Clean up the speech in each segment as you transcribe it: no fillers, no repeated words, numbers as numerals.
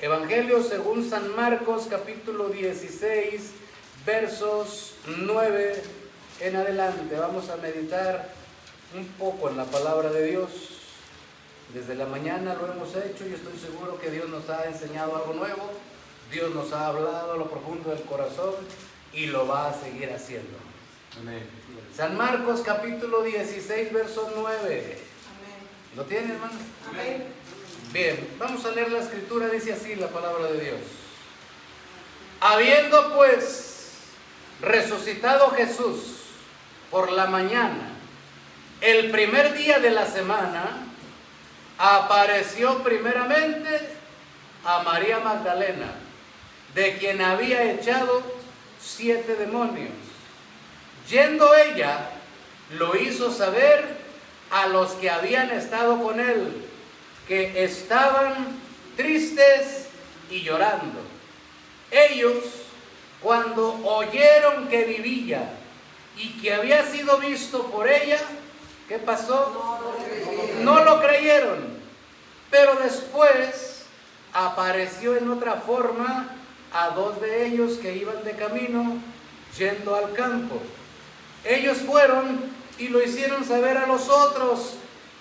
Evangelio según San Marcos, capítulo 16, versos 9 en adelante. Vamos a meditar un poco en la palabra de Dios. Desde la mañana lo hemos hecho y estoy seguro que Dios nos ha enseñado algo nuevo. Dios nos ha hablado a lo profundo del corazón y lo va a seguir haciendo. Amén. San Marcos, capítulo 16, verso 9. Amén. ¿Lo tiene, hermano? Amén. Bien, vamos a leer la escritura, dice así la palabra de Dios. Habiendo pues resucitado Jesús por la mañana, el primer día de la semana, apareció primeramente a María Magdalena, de quien había echado 7 demonios. Yendo ella, lo hizo saber a los que habían estado con él, que estaban tristes y llorando. Ellos, cuando oyeron que vivía y que había sido visto por ella, ¿qué pasó? No lo creyeron. Pero después apareció en otra forma a 2 de ellos que iban de camino yendo al campo. Ellos fueron y lo hicieron saber a los otros,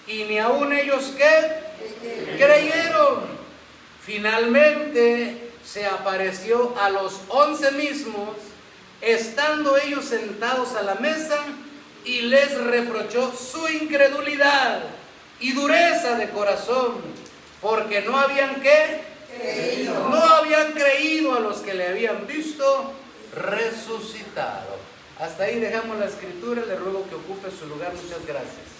y ni aun ellos ¿qué? Creyeron. Finalmente se apareció a los 11 mismos, estando ellos sentados a la mesa, y les reprochó su incredulidad y dureza de corazón, porque no habían ¿qué? Creído. No habían creído a los que le habían visto resucitado. Hasta ahí dejamos la escritura. Le ruego que ocupe su lugar. Muchas gracias.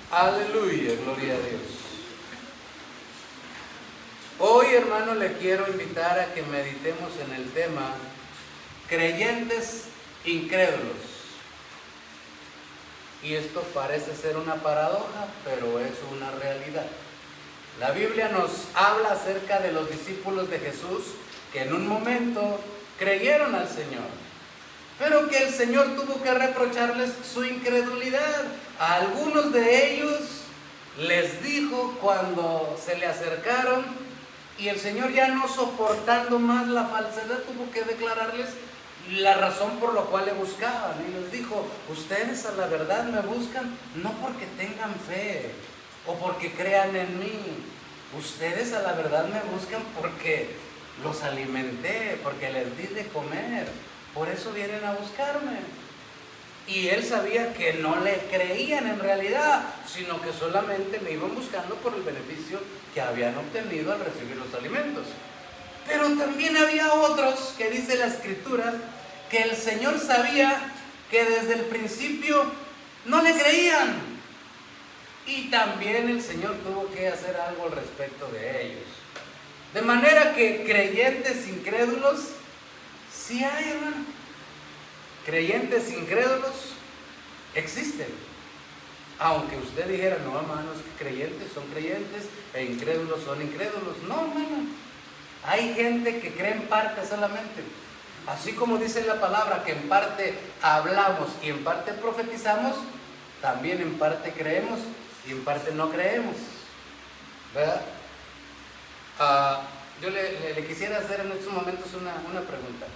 Aleluya, gloria a Dios. Hoy, hermano, le quiero invitar a que meditemos en el tema creyentes incrédulos. Y esto parece ser una paradoja, pero es una realidad. La Biblia nos habla acerca de los discípulos de Jesús que en un momento creyeron al Señor, pero que el Señor tuvo que reprocharles su incredulidad. A algunos de ellos les dijo cuando se le acercaron, y el Señor, ya no soportando más la falsedad, tuvo que declararles la razón por la cual le buscaban. Y les dijo: ustedes a la verdad me buscan no porque tengan fe o porque crean en mí. Ustedes a la verdad me buscan porque los alimenté, porque les di de comer. Por eso vienen a buscarme. Y él sabía que no le creían en realidad, sino que solamente le iban buscando por el beneficio que habían obtenido al recibir los alimentos. Pero también había otros, que dice la escritura, que el Señor sabía que desde el principio no le creían. Y también el Señor tuvo que hacer algo al respecto de ellos. De manera que creyentes incrédulos, sí hay, hermano. Creyentes incrédulos existen. Aunque usted dijera: no, hermanos, que creyentes son creyentes e incrédulos son incrédulos. No, hermano. Hay gente que cree en parte solamente. Así como dice la palabra que en parte hablamos y en parte profetizamos, también en parte creemos y en parte no creemos, ¿verdad? Yo le quisiera hacer en estos momentos una pregunta.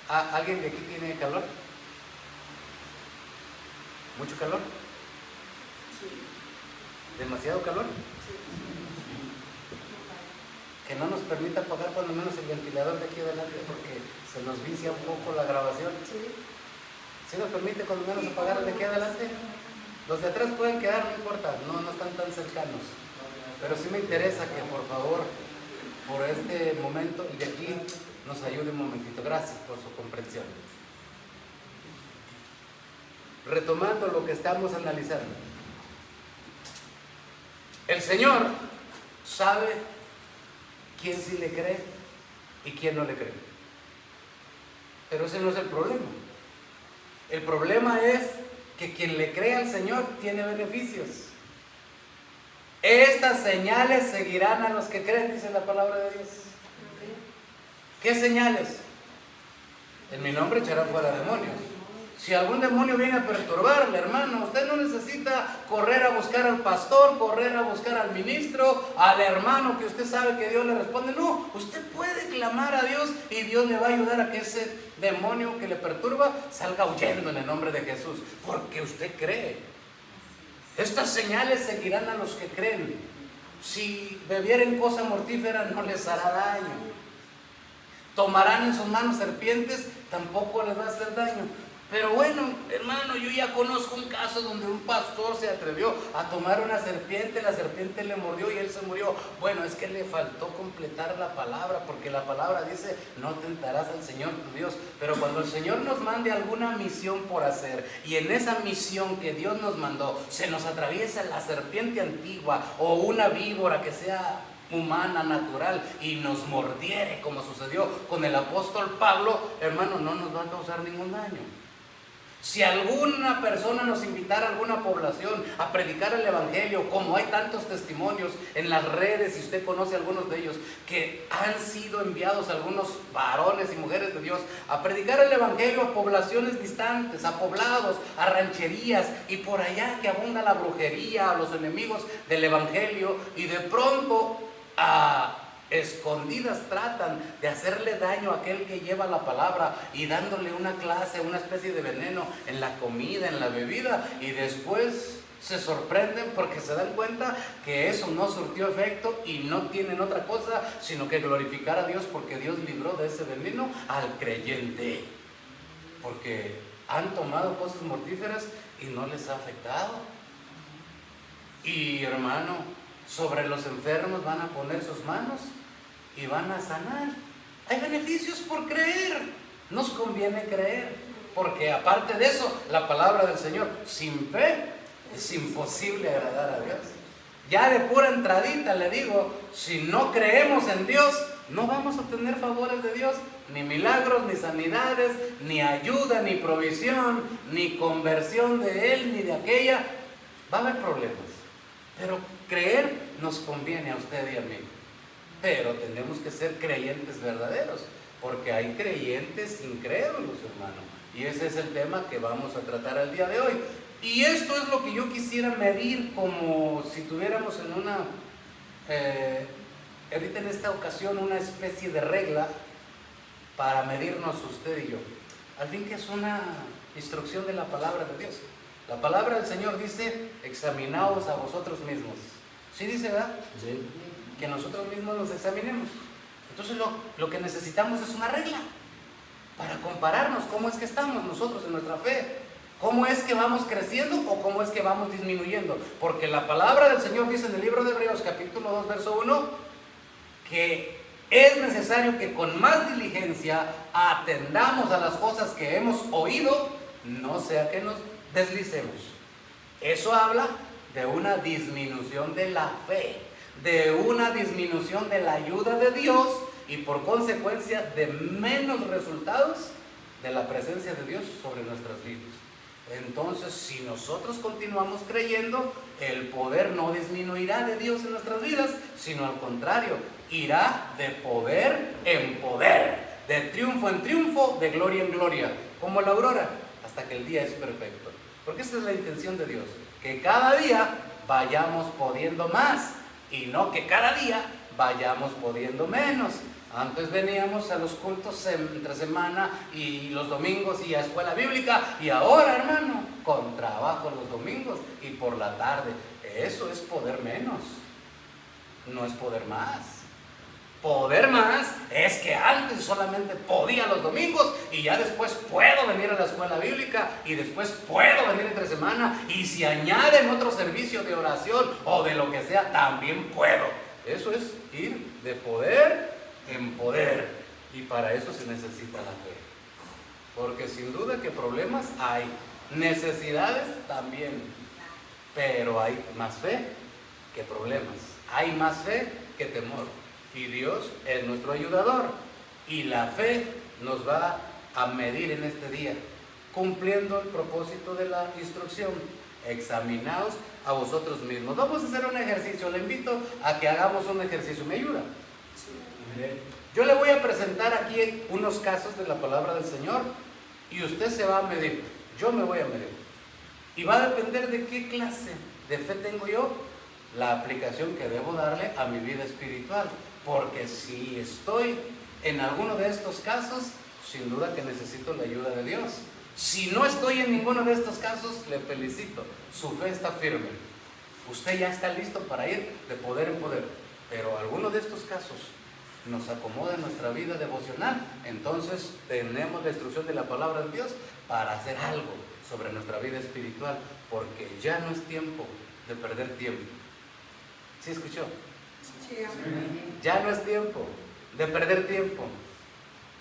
¿Alguien de aquí tiene calor? ¿Mucho calor? Sí. ¿Demasiado calor? Sí. Que no nos permita apagar cuando menos el ventilador de aquí adelante, porque se nos vicia un poco la grabación. Sí. ¿Sí nos permite cuando menos apagar el de aquí adelante? Los de atrás pueden quedar, no importa, no están tan cercanos. Pero sí me interesa que por favor, por este momento y de aquí, nos ayude un momentito. Gracias por su comprensión. Retomando lo que estamos analizando. El Señor sabe quién sí le cree y quién no le cree. Pero ese no es el problema. El problema es que quien le cree al Señor tiene beneficios. Estas señales seguirán a los que creen, dice la palabra de Dios. ¿Qué señales? En mi nombre echarán fuera demonios. Si algún demonio viene a perturbarle, hermano, usted no necesita correr a buscar al pastor, correr a buscar al ministro, al hermano que usted sabe que Dios le responde. No, usted puede clamar a Dios y Dios le va a ayudar a que ese demonio que le perturba salga huyendo en el nombre de Jesús, porque usted cree. Estas señales seguirán a los que creen. Si bebieren cosa mortífera no les hará daño. Tomarán en sus manos serpientes, tampoco les va a hacer daño. Pero bueno, hermano, yo ya conozco un caso donde un pastor se atrevió a tomar una serpiente, la serpiente le mordió y él se murió. Bueno, es que le faltó completar la palabra, porque la palabra dice, no tentarás al Señor tu Dios. Pero cuando el Señor nos mande alguna misión por hacer, y en esa misión que Dios nos mandó, se nos atraviesa la serpiente antigua o una víbora que sea humana, natural, y nos mordiere, como sucedió con el apóstol Pablo, hermano, no nos va a causar ningún daño. Si alguna persona nos invitara a alguna población a predicar el evangelio, como hay tantos testimonios en las redes, y usted conoce algunos de ellos, que han sido enviados algunos varones y mujeres de Dios a predicar el evangelio a poblaciones distantes, a poblados, a rancherías, y por allá que abunda la brujería, a los enemigos del evangelio, y de pronto a escondidas tratan de hacerle daño a aquel que lleva la palabra y dándole una clase, una especie de veneno en la comida, en la bebida, y después se sorprenden porque se dan cuenta que eso no surtió efecto y no tienen otra cosa sino que glorificar a Dios, porque Dios libró de ese veneno al creyente, porque han tomado cosas mortíferas y no les ha afectado. Y hermano, sobre los enfermos van a poner sus manos y van a sanar. Hay beneficios por creer. Nos conviene creer, porque aparte de eso, la palabra del Señor, sin fe es imposible agradar a Dios. Ya de pura entradita le digo, si no creemos en Dios, no vamos a obtener favores de Dios, ni milagros, ni sanidades, ni ayuda, ni provisión, ni conversión de él, ni de aquella. Va a haber problemas, pero creer nos conviene a usted y a mí. Pero tenemos que ser creyentes verdaderos, porque hay creyentes incrédulos, hermano. Y ese es el tema que vamos a tratar el día de hoy. Y esto es lo que yo quisiera medir, como si tuviéramos en una, ahorita en esta ocasión, una especie de regla para medirnos usted y yo. Al fin que es una instrucción de la palabra de Dios. La palabra del Señor dice, examinaos a vosotros mismos. ¿Sí dice, verdad? Sí. Que nosotros mismos nos examinemos. Entonces lo que necesitamos es una regla para compararnos cómo es que estamos nosotros en nuestra fe, cómo es que vamos creciendo o cómo es que vamos disminuyendo, porque la palabra del Señor dice en el libro de Hebreos capítulo 2 verso 1 que es necesario que con más diligencia atendamos a las cosas que hemos oído, no sea que nos deslicemos. Eso habla de una disminución de la fe, de una disminución de la ayuda de Dios y por consecuencia de menos resultados de la presencia de Dios sobre nuestras vidas. Entonces, si nosotros continuamos creyendo, el poder no disminuirá de Dios en nuestras vidas, sino al contrario, irá de poder en poder, de triunfo en triunfo, de gloria en gloria, como la aurora, hasta que el día es perfecto. Porque esa es la intención de Dios, que cada día vayamos pudiendo más y no que cada día vayamos pudiendo menos. Antes veníamos a los cultos entre semana y los domingos y a escuela bíblica, y ahora, hermano, con trabajo los domingos y por la tarde. Eso es poder menos, no es poder más. Poder más es que antes solamente podía los domingos y ya después puedo venir a la escuela bíblica y después puedo venir entre semana, y si añaden otro servicio de oración o de lo que sea, también puedo. Eso es ir de poder en poder, y para eso se necesita la fe, porque sin duda que problemas hay, necesidades también, pero hay más fe que problemas, hay más fe que temor, y Dios es nuestro ayudador, y la fe nos va a medir en este día, cumpliendo el propósito de la instrucción. Examinaos a vosotros mismos. Vamos a hacer un ejercicio, le invito a que hagamos un ejercicio, ¿me ayuda? Yo le voy a presentar aquí unos casos de la palabra del Señor y usted se va a medir. yo me voy a medir. Y va a depender de qué clase de fe tengo yo, la aplicación que debo darle a mi vida espiritual. Porque si estoy en alguno de estos casos, sin duda que necesito la ayuda de Dios. Si no estoy en ninguno de estos casos, le felicito. Su fe está firme. Usted ya está listo para ir de poder en poder. Pero alguno de estos casos nos acomoda en nuestra vida devocional. Entonces tenemos la instrucción de la palabra de Dios para hacer algo sobre nuestra vida espiritual. Porque ya no es tiempo de perder tiempo. ¿Sí escuchó? Sí, amén. Ya no es tiempo de perder tiempo.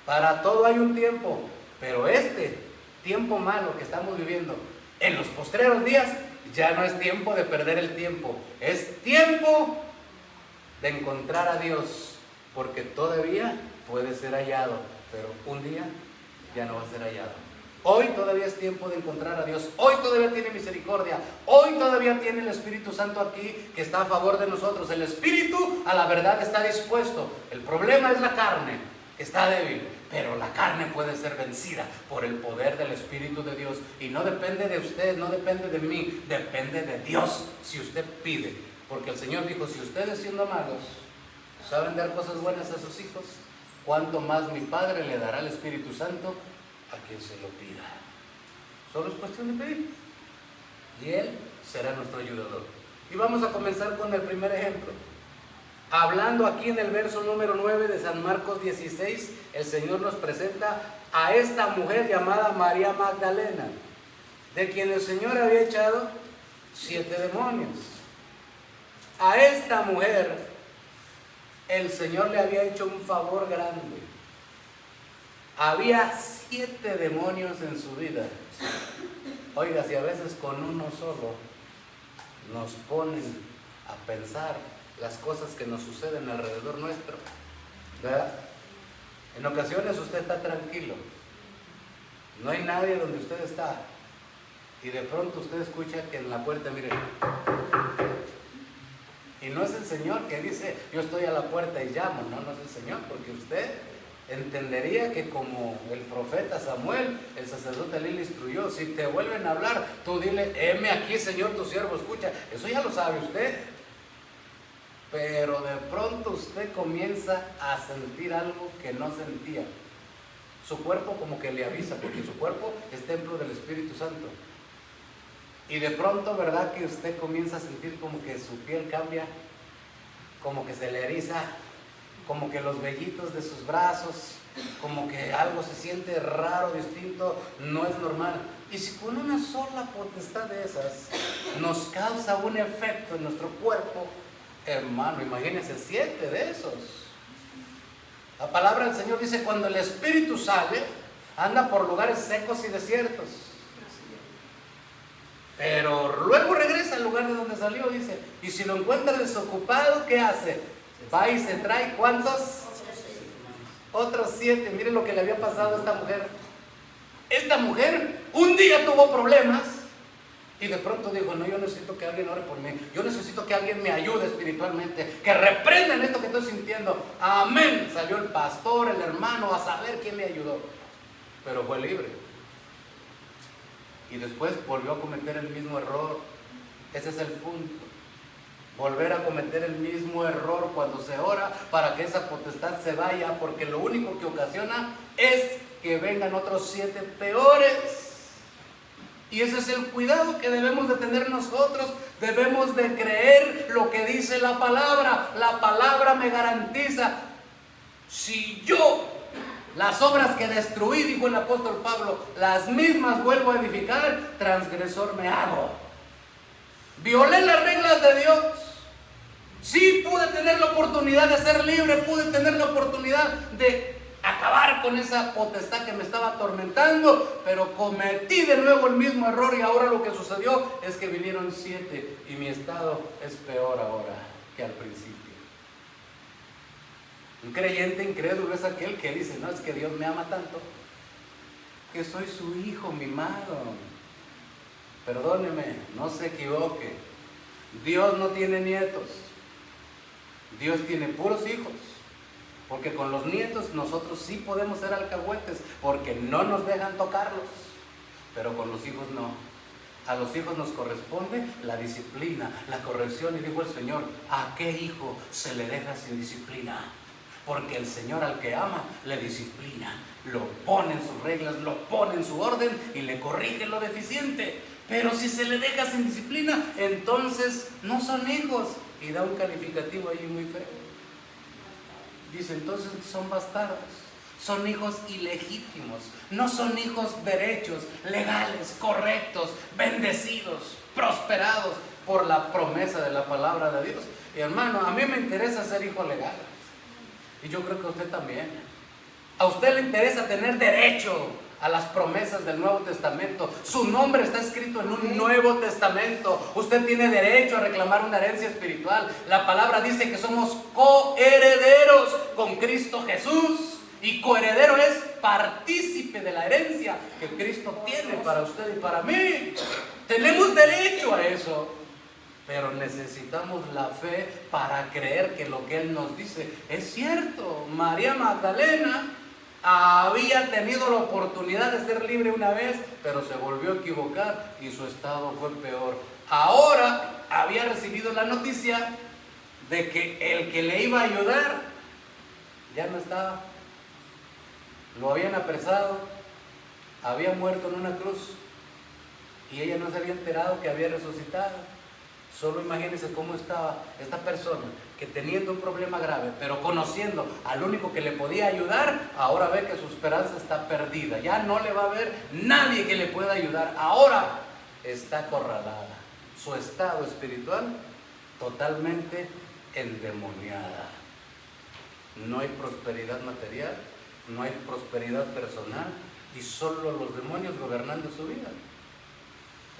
Para todo hay un tiempo. Pero este tiempo malo que estamos viviendo en los postreros días, ya no es tiempo de perder el tiempo. Es tiempo de encontrar a Dios. Porque todavía puede ser hallado. Pero un día ya no va a ser hallado. Hoy todavía es tiempo de encontrar a Dios. Hoy todavía tiene misericordia. Hoy todavía tiene el Espíritu Santo aquí que está a favor de nosotros. El Espíritu a la verdad está dispuesto. El problema es la carne, que está débil. Pero la carne puede ser vencida por el poder del Espíritu de Dios. Y no depende de usted, no depende de mí. Depende de Dios si usted pide. Porque el Señor dijo, si ustedes siendo malos saben dar cosas buenas a sus hijos, ¿cuánto más mi Padre le dará el Espíritu Santo a quien se lo pida? Solo es cuestión de pedir. Y Él será nuestro ayudador. Y vamos a comenzar con el primer ejemplo. Hablando aquí en el verso número 9 de San Marcos 16, el Señor nos presenta a esta mujer llamada María Magdalena, de quien el Señor había echado 7 demonios. A esta mujer el Señor le había hecho un favor grande. Había 7 demonios en su vida. Oiga, si a veces con uno solo nos ponen a pensar las cosas que nos suceden alrededor nuestro, ¿verdad? En ocasiones usted está tranquilo, no hay nadie donde usted está, y de pronto usted escucha que en la puerta, mire, y no es el Señor que dice, yo estoy a la puerta y llamo. No, no es el Señor, porque usted entendería que como el profeta Samuel, el sacerdote le instruyó, si te vuelven a hablar, tú dile, heme aquí, Señor, tu siervo escucha. Eso ya lo sabe usted. Pero de pronto usted comienza a sentir algo que no sentía. Su cuerpo como que le avisa, porque su cuerpo es templo del Espíritu Santo. Y de pronto, ¿verdad? Que usted comienza a sentir como que su piel cambia, como que se le eriza, como que los vellitos de sus brazos, como que algo se siente raro, distinto, no es normal. Y si con una sola potestad de esas nos causa un efecto en nuestro cuerpo, hermano, imagínense 7 de esos. La palabra del Señor dice, cuando el Espíritu sale, anda por lugares secos y desiertos. Pero luego regresa al lugar de donde salió, dice, y si lo encuentra desocupado, ¿qué hace? Va y se trae, ¿cuántos? Otros 7. Miren lo que le había pasado a esta mujer. Esta mujer un día tuvo problemas y de pronto dijo, no, yo necesito que alguien ore por mí, yo necesito que alguien me ayude espiritualmente, que reprendan esto que estoy sintiendo. Amén. Salió el pastor, el hermano, a saber quién le ayudó, pero fue libre. Y después volvió a cometer el mismo error. Ese es el punto. Volver a cometer el mismo error cuando se ora para que esa potestad se vaya, porque lo único que ocasiona es que vengan otros 7 peores. Y ese es el cuidado que debemos de tener nosotros. Debemos de creer lo que dice la palabra. La palabra me garantiza, si yo las obras que destruí, dijo el apóstol Pablo, las mismas vuelvo a edificar, transgresor me hago. Violé las reglas de Dios. Sí, pude tener la oportunidad de ser libre, pude tener la oportunidad de acabar con esa potestad que me estaba atormentando, pero cometí de nuevo el mismo error y ahora lo que sucedió es que vinieron 7 y mi estado es peor ahora que al principio. Un creyente incrédulo es aquel que dice, no, es que Dios me ama tanto, que soy su hijo mimado. Perdóneme, no se equivoque. Dios no tiene nietos. Dios tiene puros hijos. Porque con los nietos nosotros sí podemos ser alcahuetes, porque no nos dejan tocarlos. pero con los hijos no. A los hijos nos corresponde la disciplina, la corrección. Y dijo el Señor, ¿a qué hijo se le deja sin disciplina? Porque el Señor al que ama le disciplina, lo pone en sus reglas, lo pone en su orden y le corrige lo deficiente. Pero si se le deja sin disciplina, entonces no son hijos. Y da un calificativo ahí muy feo. Dice, entonces son bastardos. Son hijos ilegítimos, no son hijos derechos, legales, correctos, bendecidos, prosperados por la promesa de la palabra de Dios. Y hermano, a mí me interesa ser hijo legal. Y yo creo que a usted también. A usted le interesa tener derecho a las promesas del Nuevo Testamento. Su nombre está escrito en un Nuevo Testamento. Usted tiene derecho a reclamar una herencia espiritual. La palabra dice que somos coherederos con Cristo Jesús. Y coheredero es partícipe de la herencia que Cristo tiene para usted y para mí. Tenemos derecho a eso, pero necesitamos la fe para creer que lo que Él nos dice es cierto. María Magdalena había tenido la oportunidad de ser libre una vez, pero se volvió a equivocar y su estado fue peor. Ahora había recibido la noticia de que el que le iba a ayudar ya no estaba. Lo habían apresado, había muerto en una cruz y ella no se había enterado que había resucitado. Solo imagínense cómo estaba esta persona que teniendo un problema grave, pero conociendo al único que le podía ayudar, ahora ve que su esperanza está perdida. Ya no le va a haber nadie que le pueda ayudar. Ahora está acorralada. Su estado espiritual totalmente endemoniada. No hay prosperidad material. No hay prosperidad personal y solo los demonios gobernando su vida.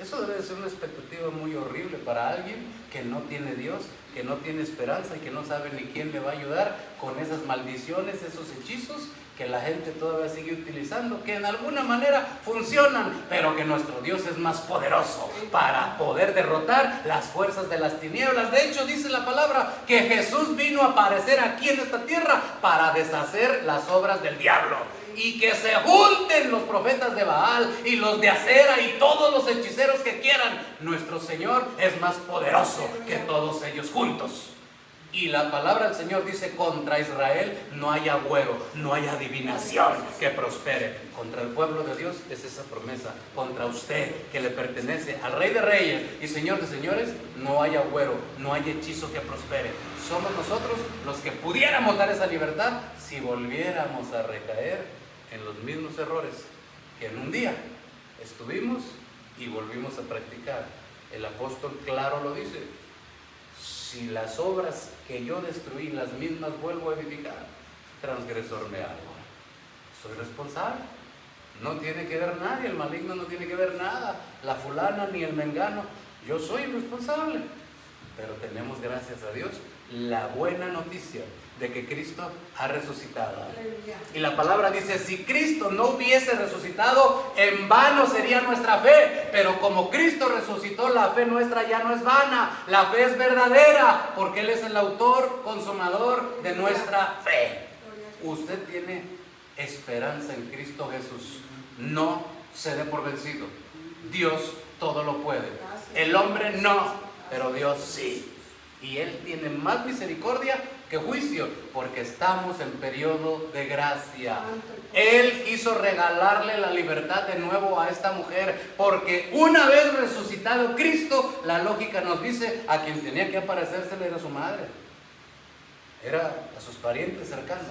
Eso debe de ser una expectativa muy horrible para alguien que no tiene Dios, que no tiene esperanza y que no sabe ni quién le va a ayudar con esas maldiciones, esos hechizos que la gente todavía sigue utilizando, que en alguna manera funcionan, pero que nuestro Dios es más poderoso para poder derrotar las fuerzas de las tinieblas. De hecho, dice la palabra que Jesús vino a aparecer aquí en esta tierra para deshacer las obras del diablo. Y que se junten los profetas de Baal y los de Acera y todos los hechiceros que quieran. Nuestro Señor es más poderoso que todos ellos juntos. Y la palabra del Señor dice, contra Israel no hay agüero, no hay adivinación que prospere. Contra el pueblo de Dios es esa promesa. Contra usted, que le pertenece al Rey de Reyes y Señor de Señores, no hay agüero, no hay hechizo que prospere. Somos nosotros los que pudiéramos dar esa libertad si volviéramos a recaer en los mismos errores que en un día estuvimos y volvimos a practicar. El apóstol claro lo dice: si las obras que yo destruí, las mismas vuelvo a edificar, transgresor me hago. Soy responsable. No tiene que ver nadie, el maligno no tiene que ver nada, la fulana ni el mengano. Yo soy responsable. Pero tenemos, gracias a Dios, la buena noticia de que Cristo ha resucitado. Y la palabra dice, si Cristo no hubiese resucitado, en vano sería nuestra fe. Pero como Cristo resucitó, la fe nuestra ya no es vana. La fe es verdadera, porque Él es el autor, consumador de nuestra fe. Usted tiene esperanza en Cristo Jesús. No se dé por vencido. Dios todo lo puede. El hombre no, pero Dios sí. Y Él tiene más misericordia que juicio, porque estamos en periodo de gracia. Él quiso regalarle la libertad de nuevo a esta mujer, porque una vez resucitado Cristo, la lógica nos dice, a quien tenía que aparecérsele era su madre, era a sus parientes cercanos.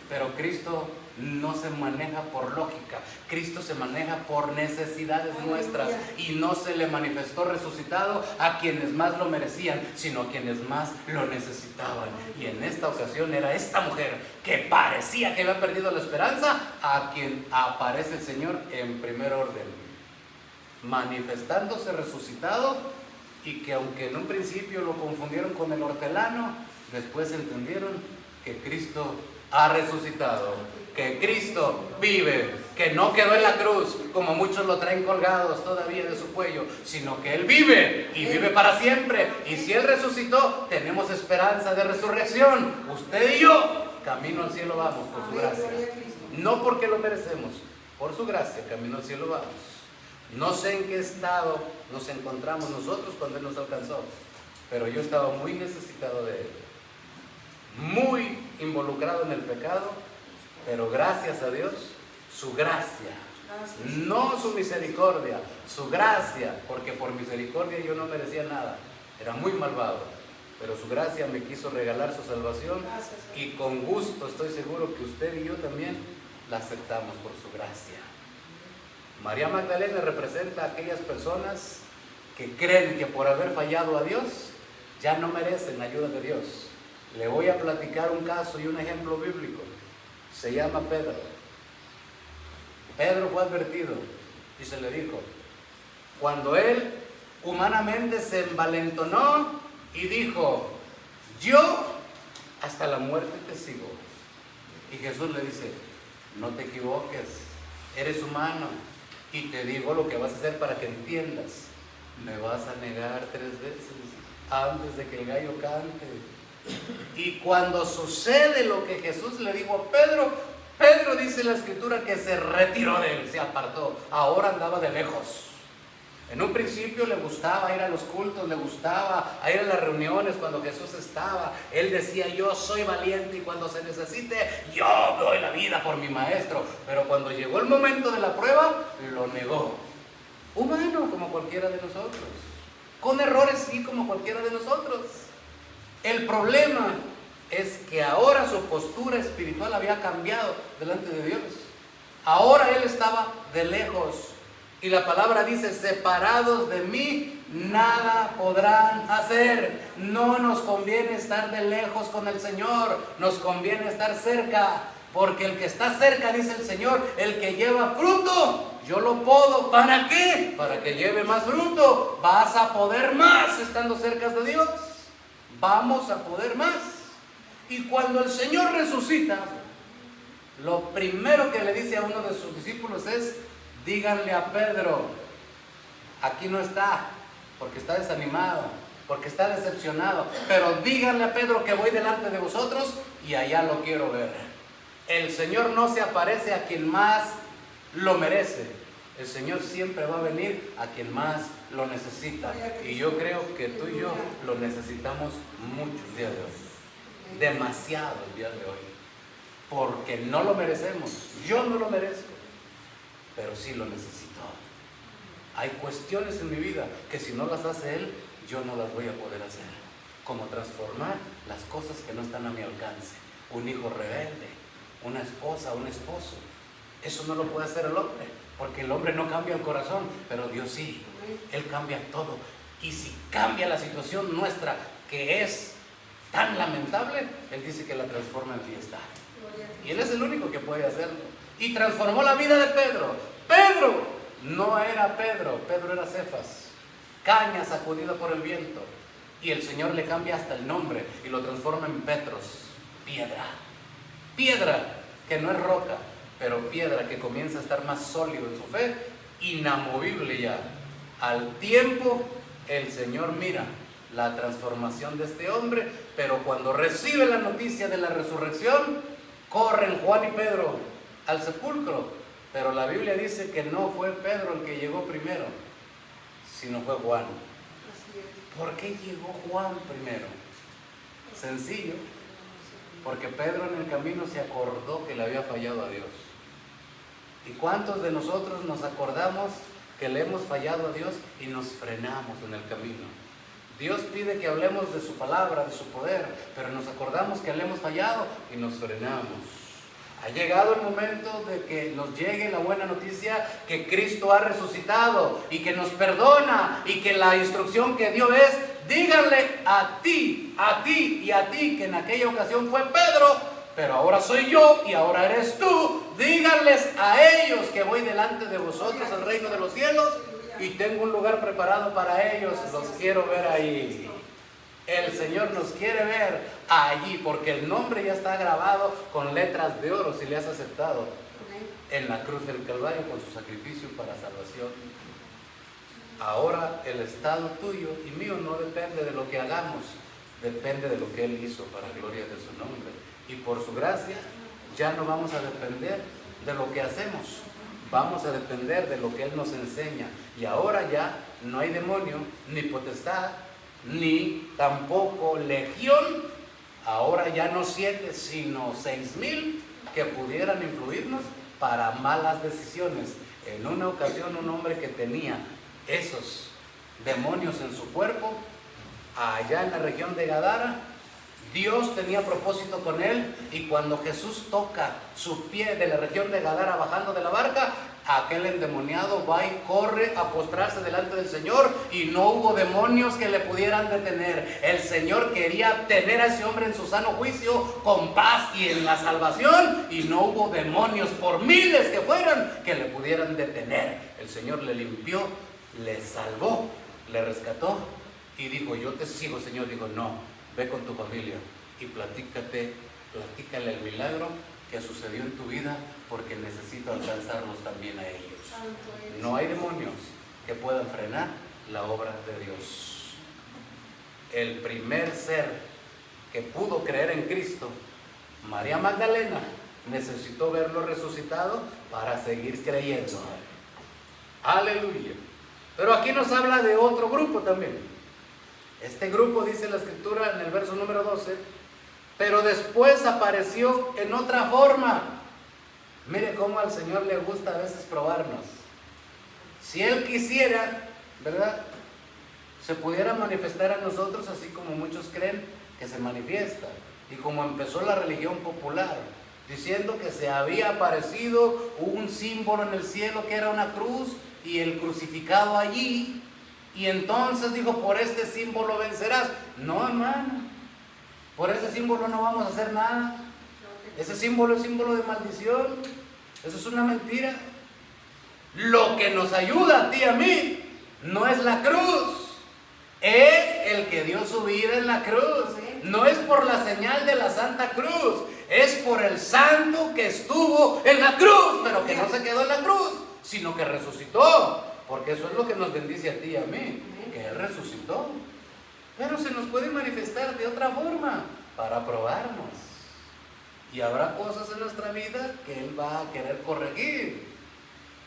Pero Cristo no se maneja por lógica, Cristo se maneja por necesidades nuestras, y no se le manifestó resucitado a quienes más lo merecían, sino a quienes más lo necesitaban. Y en esta ocasión era esta mujer que parecía que había perdido la esperanza, a quien aparece el Señor en primer orden, manifestándose resucitado, y que aunque en un principio lo confundieron con el hortelano, después entendieron que Cristo ha resucitado, que Cristo vive, que no quedó en la cruz como muchos lo traen colgados todavía de su cuello, sino que Él vive y vive para siempre. Y si Él resucitó, tenemos esperanza de resurrección. Usted y yo, camino al cielo vamos por su gracia. No porque lo merecemos, por su gracia, camino al cielo vamos. No sé en qué estado nos encontramos nosotros cuando Él nos alcanzó, pero yo estaba muy necesitado de Él, muy involucrado en el pecado, pero gracias a Dios, su gracia, no su misericordia, su gracia, porque por misericordia yo no merecía nada, era muy malvado, pero su gracia me quiso regalar su salvación y con gusto estoy seguro que usted y yo también la aceptamos por su gracia. María Magdalena representa a aquellas personas que creen que por haber fallado a Dios ya no merecen la ayuda de Dios. Le voy a platicar un caso y un ejemplo bíblico. Se llama Pedro. Pedro fue advertido y se le dijo, cuando él humanamente se envalentonó y dijo, yo hasta la muerte te sigo. Y Jesús le dice, no te equivoques, eres humano y te digo lo que vas a hacer para que entiendas. Me vas a negar 3 veces antes de que el gallo cante. Y cuando sucede lo que Jesús le dijo a Pedro, Pedro dice la escritura que se retiró de él, se apartó, ahora andaba de lejos. En un principio le gustaba ir a los cultos, le gustaba ir a las reuniones cuando Jesús estaba. Él decía, yo soy valiente y cuando se necesite, yo doy la vida por mi maestro. Pero cuando llegó el momento de la prueba, lo negó. Humano como cualquiera de nosotros, con errores sí como cualquiera de nosotros. El problema es que ahora su postura espiritual había cambiado delante de Dios. Ahora él estaba de lejos. Y la palabra dice, separados de mí, nada podrán hacer. No nos conviene estar de lejos con el Señor, nos conviene estar cerca. Porque el que está cerca, dice el Señor, el que lleva fruto, yo lo podo. ¿Para qué? Para que lleve más fruto. Vas a poder más estando cerca de Dios. Vamos a poder más. Y cuando el Señor resucita, lo primero que le dice a uno de sus discípulos es, díganle a Pedro, aquí no está, porque está desanimado, porque está decepcionado, pero díganle a Pedro que voy delante de vosotros y allá lo quiero ver. El Señor no se aparece a quien más lo merece, el Señor siempre va a venir a quien más lo necesita, y yo creo que tú y yo lo necesitamos mucho el día de hoy, demasiado el día de hoy, porque no lo merecemos, yo no lo merezco, pero sí lo necesito. Hay cuestiones en mi vida que si no las hace Él, yo no las voy a poder hacer, como transformar las cosas que no están a mi alcance, un hijo rebelde, una esposa, un esposo. Eso no lo puede hacer el hombre, porque el hombre no cambia el corazón, pero Dios sí, Él cambia todo. Y si cambia la situación nuestra, que es tan lamentable, Él dice que la transforma en fiesta. Y Él es el único que puede hacerlo. Y transformó la vida de Pedro. Pedro no era Pedro, Pedro era Cefas, caña sacudida por el viento. Y el Señor le cambia hasta el nombre y lo transforma en Petros, piedra. Piedra que no es roca, pero piedra que comienza a estar más sólido en su fe, inamovible ya. Al tiempo, el Señor mira la transformación de este hombre, pero cuando recibe la noticia de la resurrección, corren Juan y Pedro al sepulcro, pero la Biblia dice que no fue Pedro el que llegó primero, sino fue Juan. ¿Por qué llegó Juan primero? Sencillo, porque Pedro en el camino se acordó que le había fallado a Dios. ¿Y cuántos de nosotros nos acordamos que le hemos fallado a Dios y nos frenamos en el camino? Dios pide que hablemos de su palabra, de su poder, pero nos acordamos que le hemos fallado y nos frenamos. Ha llegado el momento de que nos llegue la buena noticia que Cristo ha resucitado y que nos perdona, y que la instrucción que dio es, díganle a ti y a ti, que en aquella ocasión fue Pedro, pero ahora soy yo y ahora eres tú. Díganles a ellos que voy delante de vosotros al reino de los cielos y tengo un lugar preparado para ellos. Los quiero ver ahí. El Señor nos quiere ver allí, porque el nombre ya está grabado con letras de oro si le has aceptado en la cruz del Calvario con su sacrificio para salvación. Ahora el estado tuyo y mío no depende de lo que hagamos, depende de lo que Él hizo para gloria de su nombre. Y por su gracia ya no vamos a depender de lo que hacemos, vamos a depender de lo que Él nos enseña. Y ahora ya no hay demonio, ni potestad, ni tampoco legión. Ahora ya no 7, sino 6,000 que pudieran influirnos para malas decisiones. En una ocasión un hombre que tenía esos demonios en su cuerpo, allá en la región de Gadara, Dios tenía propósito con él, y cuando Jesús toca su pie de la región de Gadara bajando de la barca, aquel endemoniado va y corre a postrarse delante del Señor, y no hubo demonios que le pudieran detener. El Señor quería tener a ese hombre en su sano juicio, con paz y en la salvación, y no hubo demonios, por miles que fueran, que le pudieran detener. El Señor le limpió, le salvó, le rescató y dijo: yo te sigo, Señor. Dijo: no, ve con tu familia y platícale el milagro que sucedió en tu vida, porque necesito alcanzarlos también a ellos. No hay demonios que puedan frenar la obra de Dios. El primer ser que pudo creer en Cristo, María Magdalena, necesitó verlo resucitado para seguir creyendo. Aleluya. Pero aquí nos habla de otro grupo también. Este grupo, dice la escritura en el verso número 12, pero después apareció en otra forma. Mire cómo al Señor le gusta a veces probarnos. Si Él quisiera, ¿verdad?, se pudiera manifestar a nosotros así como muchos creen que se manifiesta. Y como empezó la religión popular, diciendo que se había aparecido un símbolo en el cielo que era una cruz y el crucificado allí. Y entonces dijo: por este símbolo vencerás. No, hermano, por ese símbolo no vamos a hacer nada. Ese símbolo es símbolo de maldición. Eso es una mentira. Lo que nos ayuda a ti y a mí no es la cruz, es el que dio su vida en la cruz. No es por la señal de la Santa Cruz, es por el santo que estuvo en la cruz, pero que no se quedó en la cruz, sino que resucitó. Porque eso es lo que nos bendice a ti y a mí, que Él resucitó. Pero se nos puede manifestar de otra forma, para probarnos. Y habrá cosas en nuestra vida que Él va a querer corregir.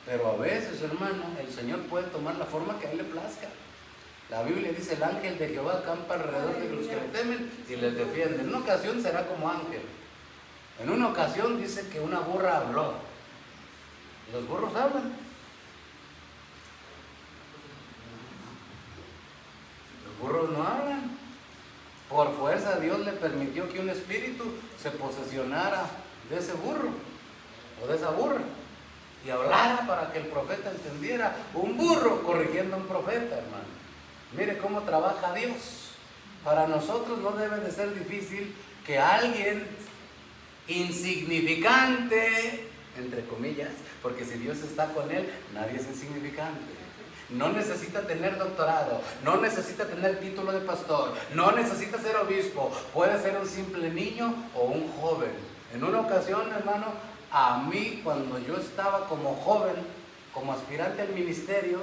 Pero a veces, hermano, el Señor puede tomar la forma que a Él le plazca. La Biblia dice: el ángel de Jehová acampa alrededor de los que le temen y les defiende. En una ocasión será como ángel. En una ocasión dice que una burra habló. Los burros hablan. Burros no hablan. Por fuerza Dios le permitió que un espíritu se posesionara de ese burro o de esa burra y hablara para que el profeta entendiera. Un burro corrigiendo a un profeta, hermano. Mire cómo trabaja Dios. Para nosotros no debe de ser difícil que alguien insignificante, entre comillas, porque si Dios está con él, nadie es insignificante. No necesita tener doctorado, no necesita tener título de pastor, no necesita ser obispo, puede ser un simple niño o un joven. En una ocasión, hermano, a mí, cuando yo estaba como joven, como aspirante al ministerio,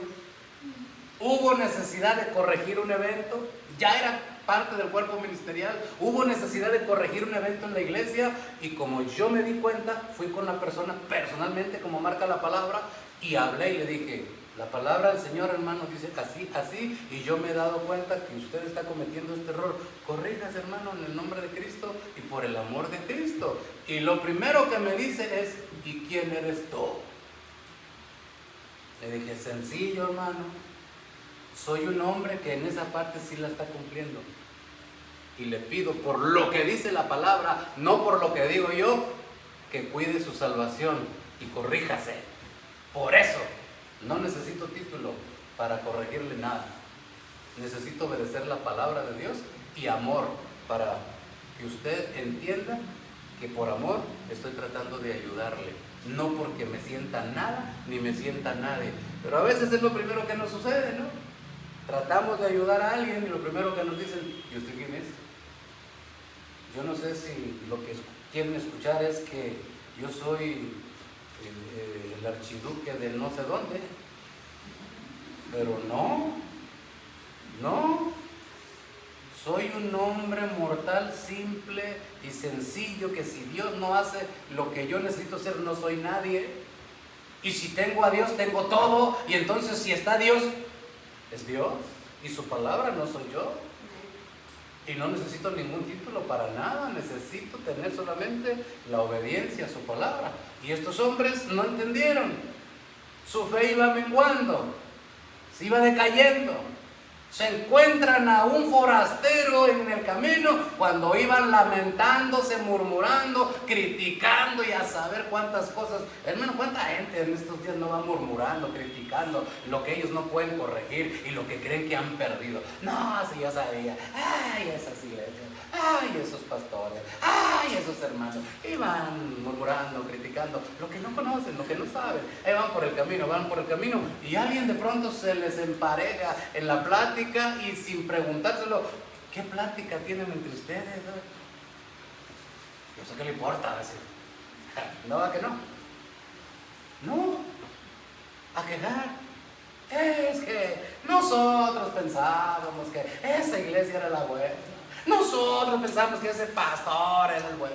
hubo necesidad de corregir un evento. Ya era parte del cuerpo ministerial, hubo necesidad de corregir un evento en la iglesia, y como yo me di cuenta, fui con la persona personalmente, como marca la palabra, y hablé y le dije: la palabra del Señor, hermano, dice así, así, y yo me he dado cuenta que usted está cometiendo este error. Corríjase, hermano, en el nombre de Cristo y por el amor de Cristo. Y lo primero que me dice es: ¿y quién eres tú? Le dije: sencillo, hermano, soy un hombre que en esa parte sí la está cumpliendo. Y le pido, por lo que dice la palabra, no por lo que digo yo, que cuide su salvación y corríjase. Por eso no necesito título para corregirle nada. Necesito obedecer la palabra de Dios y amor, para que usted entienda que por amor estoy tratando de ayudarle, no porque me sienta nada ni me sienta nadie. Pero a veces es lo primero que nos sucede, ¿no? Tratamos de ayudar a alguien y lo primero que nos dicen: ¿y usted quién es? Yo no sé si lo que quieren escuchar es que yo soy el archiduque de no sé dónde, pero no, soy un hombre mortal, simple y sencillo, que si Dios no hace lo que yo necesito hacer, no soy nadie. Y si tengo a Dios, tengo todo. Y entonces si está Dios, es Dios. Y su palabra no soy yo. Y no necesito ningún título para nada. Necesito tener solamente la obediencia a su palabra. Y estos hombres no entendieron. Su fe iba menguando. Se iba decayendo. Se encuentran a un forastero en el camino cuando iban lamentándose, murmurando, criticando y a saber cuántas cosas. Hermano, ¿cuánta gente en estos días no va murmurando, criticando lo que ellos no pueden corregir y lo que creen que han perdido? No, si yo sabía. Ay, esas iglesias. Ay, esos pastores. Ay, esos hermanos. Y van murmurando, criticando lo que no conocen, lo que no saben. Ahí van por el camino y alguien de pronto se les empareja en la plática y sin preguntárselo, ¿qué plática tienen entre ustedes? Yo sé que le importa decir. No, ¿a que no? No, a quejar. Es que nosotros pensábamos que esa iglesia era la buena. Nosotros pensábamos que ese pastor era el bueno.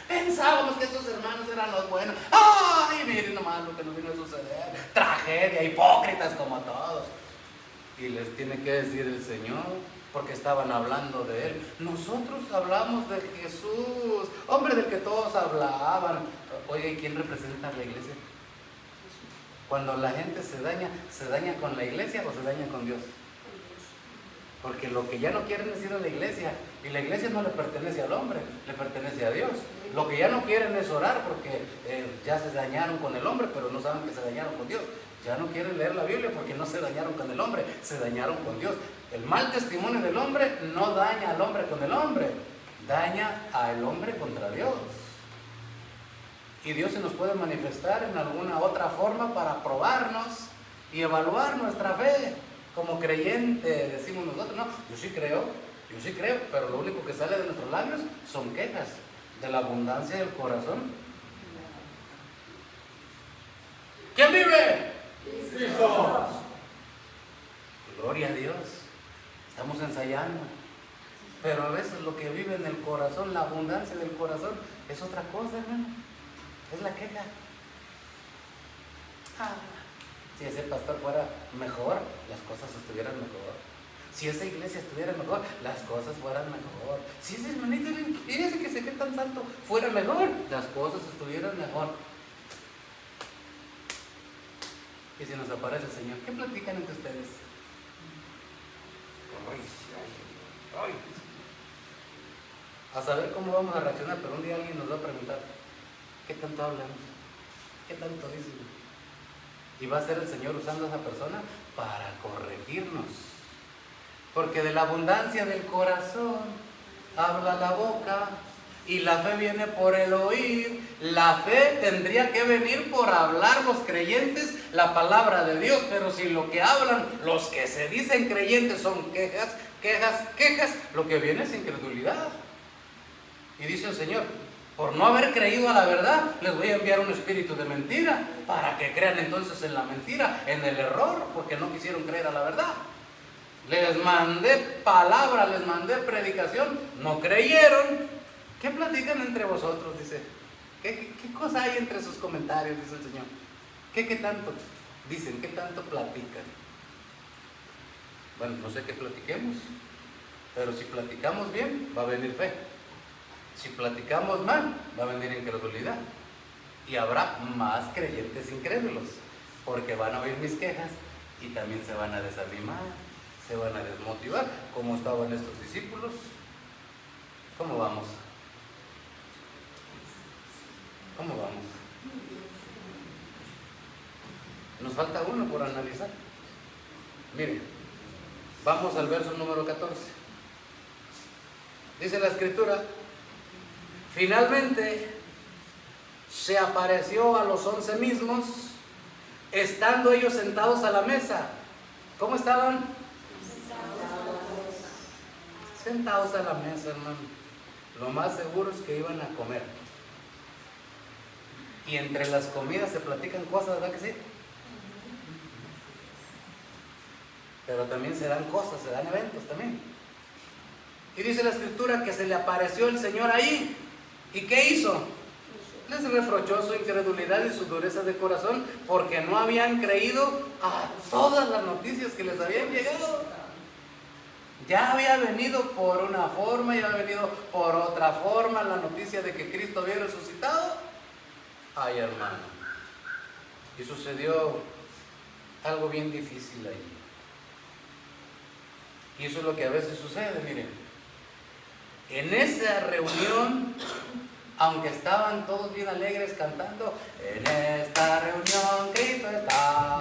Pensábamos que esos hermanos eran los buenos. Ay, miren nomás lo que nos vino a suceder. Tragedia, hipócritas como todos. Y les tiene que decir el Señor, porque estaban hablando de Él. Nosotros hablamos de Jesús, hombre del que todos hablaban. Oye, ¿quién representa a la iglesia? Cuando la gente se daña con la iglesia o se daña con Dios. Porque lo que ya no quieren es ir a la iglesia. Y la iglesia no le pertenece al hombre, le pertenece a Dios. Lo que ya no quieren es orar porque ya se dañaron con el hombre, pero no saben que se dañaron con Dios. Ya no quieren leer la Biblia porque no se dañaron con el hombre, se dañaron con Dios. El mal testimonio del hombre no daña al hombre con el hombre, daña al hombre contra Dios. Y Dios se nos puede manifestar en alguna otra forma para probarnos y evaluar nuestra fe. Como creyente decimos nosotros, no, yo sí creo, pero lo único que sale de nuestros labios son quejas de la abundancia del corazón. ¿Quién vive? Cristo. Gloria a Dios. Estamos ensayando. Pero a veces lo que vive en el corazón, la abundancia del corazón, es otra cosa, hermano. Es la queja. Si ese pastor fuera mejor, las cosas estuvieran mejor. Si esa iglesia estuviera mejor, las cosas fueran mejor. Si ese hermanito, ese que se quede tan santo, fuera mejor, las cosas estuvieran mejor. Y si nos aparece el Señor, ¿qué platican entre ustedes? Ay. A saber cómo vamos a reaccionar, pero un día alguien nos va a preguntar, ¿qué tanto hablan? ¿Qué tanto dicen? Y va a ser el Señor usando a esa persona para corregirnos. Porque de la abundancia del corazón habla la boca. Y la fe viene por el oír. La fe tendría que venir por hablar los creyentes la palabra de Dios. Pero si lo que hablan los que se dicen creyentes son quejas, lo que viene es incredulidad. Y dice el Señor, por no haber creído a la verdad, les voy a enviar un espíritu de mentira, para que crean entonces en la mentira, en el error, porque no quisieron creer a la verdad. Les mandé palabra, les mandé predicación, no creyeron. ¿Qué platican entre vosotros? Dice. ¿Qué cosa hay entre sus comentarios? Dice el Señor. ¿Qué tanto dicen? ¿Qué tanto platican? Bueno, no sé qué platiquemos, pero si platicamos bien, va a venir fe. Si platicamos mal, va a venir incredulidad. Y habrá más creyentes incrédulos, porque van a oír mis quejas y también se van a desanimar, se van a desmotivar, como estaban estos discípulos. ¿Cómo vamos? ¿Cómo vamos? Nos falta uno por analizar. Miren, vamos al verso número 14. Dice la Escritura, finalmente se apareció a los 11 mismos, estando ellos sentados a la mesa. ¿Cómo estaban? Sentados a la mesa, hermano. Lo más seguro es que iban a comer. Y entre las comidas se platican cosas, ¿verdad que sí? Pero también se dan cosas, se dan eventos también. Y dice la Escritura que se le apareció el Señor ahí. ¿Y qué hizo? Les reprochó su incredulidad y su dureza de corazón porque no habían creído a todas las noticias que les habían llegado. Ya había venido por una forma, ya había venido por otra forma la noticia de que Cristo había resucitado. Ay, hermano. Y sucedió algo bien difícil allí. Y eso es lo que a veces sucede, miren. En esa reunión, aunque estaban todos bien alegres cantando, en esta reunión Cristo está.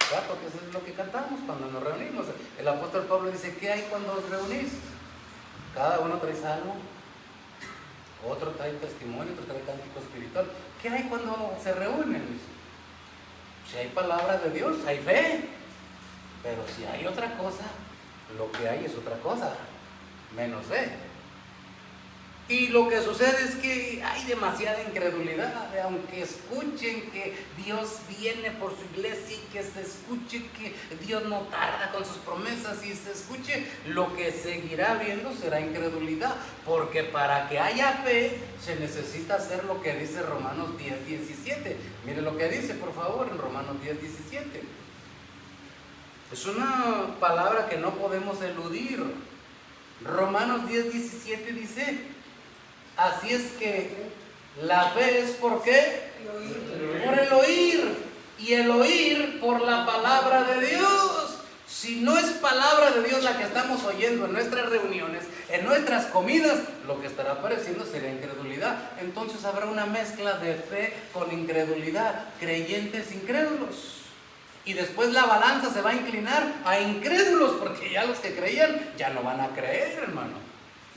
Claro, porque eso es lo que cantamos cuando nos reunimos. El apóstol Pablo dice, ¿qué hay cuando os reunís? Cada uno trae salmo, otro trae testimonio, otro trae cántico espiritual. ¿Qué hay cuando se reúnen? Si hay palabra de Dios, hay fe. Pero si hay otra cosa, lo que hay es otra cosa, menos fe. Y lo que sucede es que hay demasiada incredulidad, aunque escuchen que Dios viene por su iglesia y que se escuche que Dios no tarda con sus promesas y se escuche, lo que seguirá habiendo será incredulidad, porque para que haya fe se necesita hacer lo que dice Romanos 10:17. Mire lo que dice, por favor, en Romanos 10:17. Es una palabra que no podemos eludir. Romanos 10:17 dice: así es que la fe es ¿por qué? Por el oír, y el oír por la palabra de Dios. Si no es palabra de Dios la que estamos oyendo en nuestras reuniones, en nuestras comidas, lo que estará apareciendo será incredulidad. Entonces habrá una mezcla de fe con incredulidad, creyentes incrédulos. Y después la balanza se va a inclinar a incrédulos, porque ya los que creían ya no van a creer, hermano.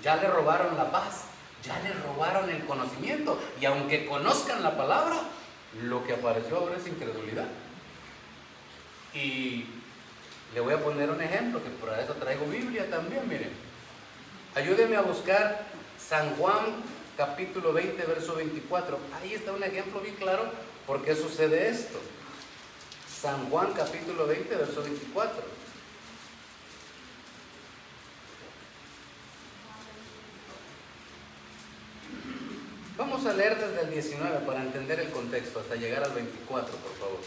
Ya le robaron la paz. Ya le robaron el conocimiento, y aunque conozcan la palabra, lo que apareció ahora es incredulidad. Y le voy a poner un ejemplo, que por eso traigo Biblia también, miren. Ayúdenme a buscar San Juan capítulo 20, verso 24. Ahí está un ejemplo bien claro por qué sucede esto. San Juan capítulo 20, verso 24. Vamos a leer desde el 19 para entender el contexto, hasta llegar al 24, por favor.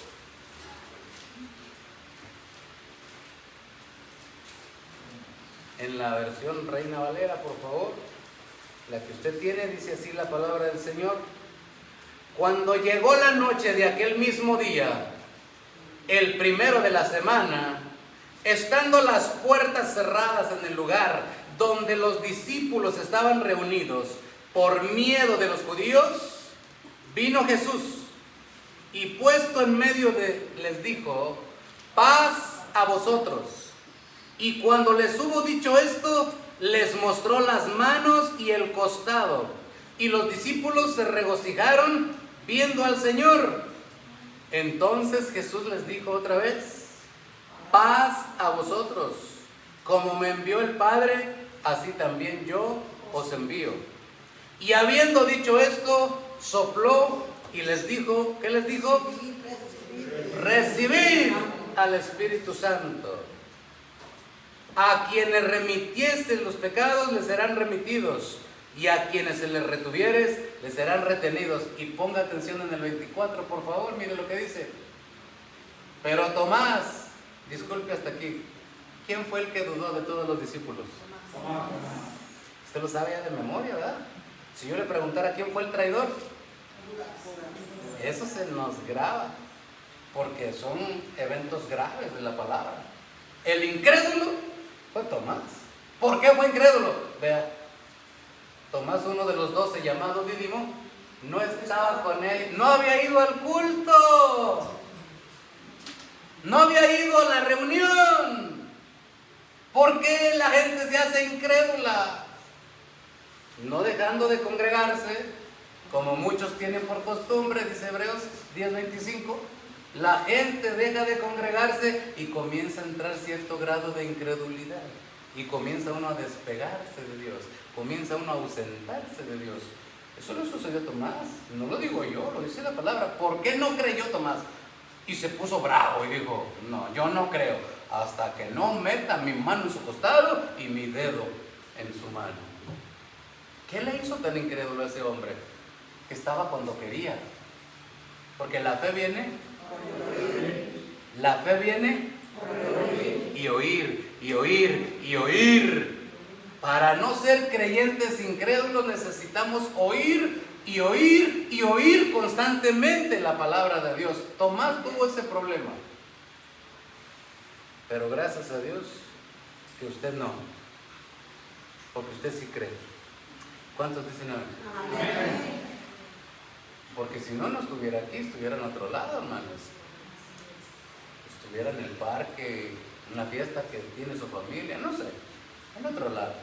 En la versión Reina Valera, por favor, la que usted tiene, dice así la palabra del Señor. Cuando llegó la noche de aquel mismo día, el primero de la semana, estando las puertas cerradas en el lugar donde los discípulos estaban reunidos, por miedo de los judíos, vino Jesús y puesto en medio les dijo: paz a vosotros. Y cuando les hubo dicho esto, les mostró las manos y el costado. Y los discípulos se regocijaron viendo al Señor. Entonces Jesús les dijo otra vez: paz a vosotros. Como me envió el Padre, así también yo os envío. Y habiendo dicho esto, sopló y les dijo, ¿qué les dijo? Recibid al Espíritu Santo. A quienes remitiesen los pecados les serán remitidos, y a quienes se les retuvieres les serán retenidos. Y ponga atención en el 24, por favor, mire lo que dice. Pero Tomás, disculpe hasta aquí, ¿quién fue el que dudó de todos los discípulos? Tomás. Usted lo sabe ya de memoria, ¿verdad? Si yo le preguntara quién fue el traidor, eso se nos graba, porque son eventos graves de la palabra. El incrédulo fue Tomás. ¿Por qué fue incrédulo? Vea, Tomás, uno de los 12 llamado Dídimo, no estaba con él, no había ido al culto, no había ido a la reunión. ¿Por qué la gente se hace incrédula? No dejando de congregarse, como muchos tienen por costumbre, dice Hebreos 10:25, la gente deja de congregarse y comienza a entrar cierto grado de incredulidad, y comienza uno a despegarse de Dios, comienza uno a ausentarse de Dios. Eso le sucedió a Tomás, no lo digo yo, lo dice la palabra. ¿Por qué no creyó Tomás? Y se puso bravo y dijo: no, yo no creo hasta que no meta mi mano en su costado y mi dedo en su mano. ¿Qué le hizo tan incrédulo a ese hombre? que estaba cuando quería. Porque la fe viene, la fe viene y oír, y oír, y oír. Para no ser creyentes incrédulos necesitamos oír y oír y oír constantemente la palabra de Dios. Tomás tuvo ese problema. Pero gracias a Dios que usted no. Porque usted sí cree. ¿Cuántos dicen amén? Porque si no, no estuviera aquí, estuviera en otro lado, hermanos. Estuviera en el parque, en una fiesta que tiene su familia, no sé, en otro lado.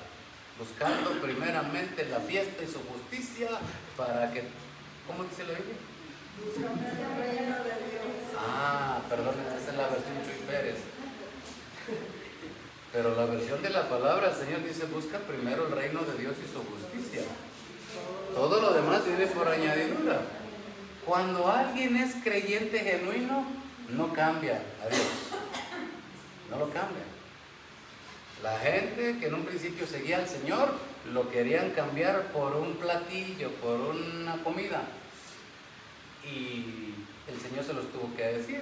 Buscando primeramente la fiesta y su justicia para que, ¿cómo dice la Biblia? Perdón, esa es la versión Chuy Pérez. Pero la versión de la palabra, el Señor dice, busca primero el reino de Dios y su justicia. Todo lo demás viene por añadidura. Cuando alguien es creyente genuino, no cambia a Dios. No lo cambia. La gente que en un principio seguía al Señor, lo querían cambiar por un platillo, por una comida. Y el Señor se los tuvo que decir.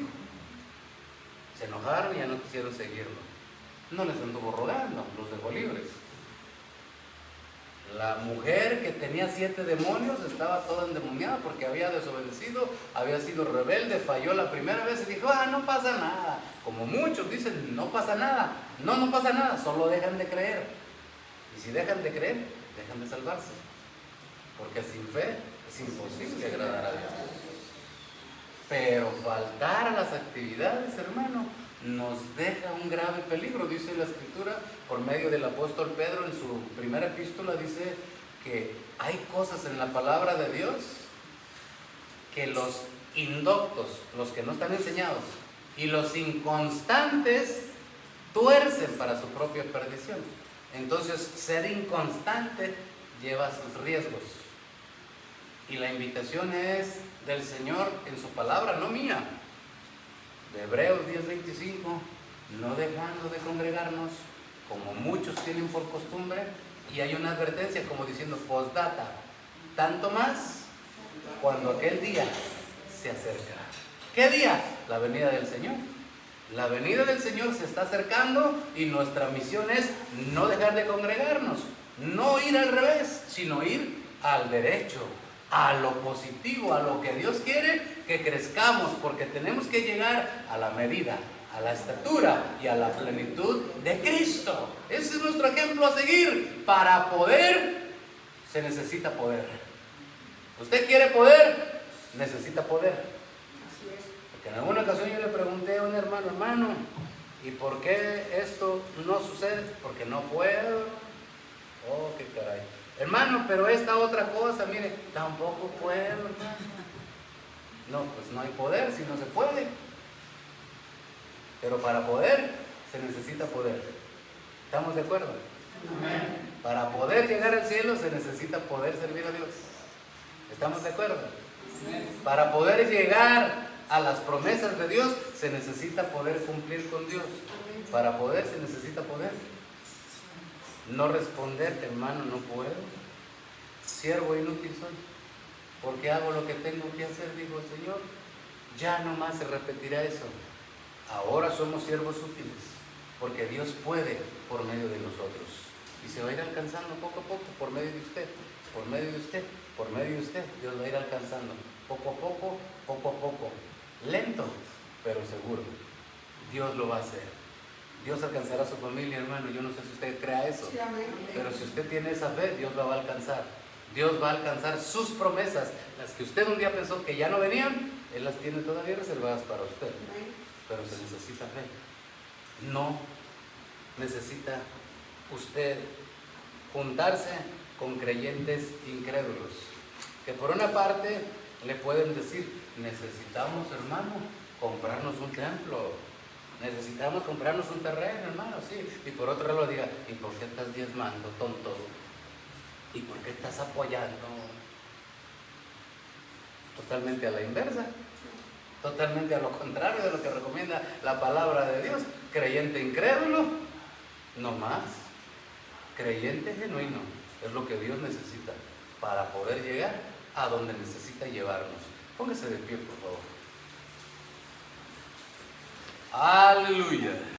Se enojaron y ya no quisieron seguirlo. No les anduvo rogando, los dejó libres. La mujer que tenía 7 demonios estaba toda endemoniada porque había desobedecido, había sido rebelde, falló la primera vez y dijo, no pasa nada. Como muchos dicen, no pasa nada. No pasa nada, solo dejan de creer. Y si dejan de creer, dejan de salvarse. Porque sin fe es imposible agradar a Dios. Pero faltar a las actividades, hermano, nos deja un grave peligro. Dice la Escritura por medio del apóstol Pedro en su primera epístola, dice que hay cosas en la palabra de Dios que los indoctos, los que no están enseñados, y los inconstantes tuercen para su propia perdición. Entonces, ser inconstante lleva sus riesgos. Y la invitación es del Señor en su palabra, no mía. De Hebreos 10:25, no dejando de congregarnos, como muchos tienen por costumbre, y hay una advertencia como diciendo, postdata, tanto más cuando aquel día se acerca. ¿Qué día? La venida del Señor. La venida del Señor se está acercando y nuestra misión es no dejar de congregarnos, no ir al revés, sino ir al derecho, a lo positivo, a lo que Dios quiere que crezcamos, porque tenemos que llegar a la medida, a la estatura y a la plenitud de Cristo. Ese es nuestro ejemplo a seguir. Para poder, se necesita poder. ¿Usted quiere poder? Necesita poder. Porque en alguna ocasión yo le pregunté a un hermano, ¿y por qué esto no sucede? Porque no puedo. Oh, qué caray. Hermano, pero esta otra cosa, mire, tampoco puedo, hermano. No, pues no hay poder si no se puede. Pero para poder, se necesita poder. ¿Estamos de acuerdo? Amén. Para poder llegar al cielo, se necesita poder servir a Dios. ¿Estamos de acuerdo? Amén. Para poder llegar a las promesas de Dios, se necesita poder cumplir con Dios. Para poder, se necesita poder. No responder, hermano, no puedo. Siervo inútil soy. Porque hago lo que tengo que hacer, dijo el Señor. Ya no más se repetirá eso. Ahora somos siervos útiles, porque Dios puede por medio de nosotros. Y se va a ir alcanzando poco a poco, por medio de usted, por medio de usted, por medio de usted. Dios va a ir alcanzando, poco a poco, poco a poco. Lento, pero seguro. Dios lo va a hacer. Dios alcanzará a su familia, hermano. Yo no sé si usted crea eso, pero si usted tiene esa fe, Dios la va a alcanzar. Dios va a alcanzar sus promesas, las que usted un día pensó que ya no venían, Él las tiene todavía reservadas para usted. Pero se necesita fe. No necesita usted juntarse con creyentes incrédulos, que por una parte le pueden decir, necesitamos, hermano, comprarnos un templo, necesitamos comprarnos un terreno, hermano, sí. Y por otro lado diga, ¿y por qué estás diezmando, tonto? ¿Y por qué estás apoyando? Totalmente a la inversa, totalmente a lo contrario de lo que recomienda la palabra de Dios. Creyente incrédulo, no más. Creyente genuino es lo que Dios necesita para poder llegar a donde necesita llevarnos. Póngase de pie, por favor. Aleluya.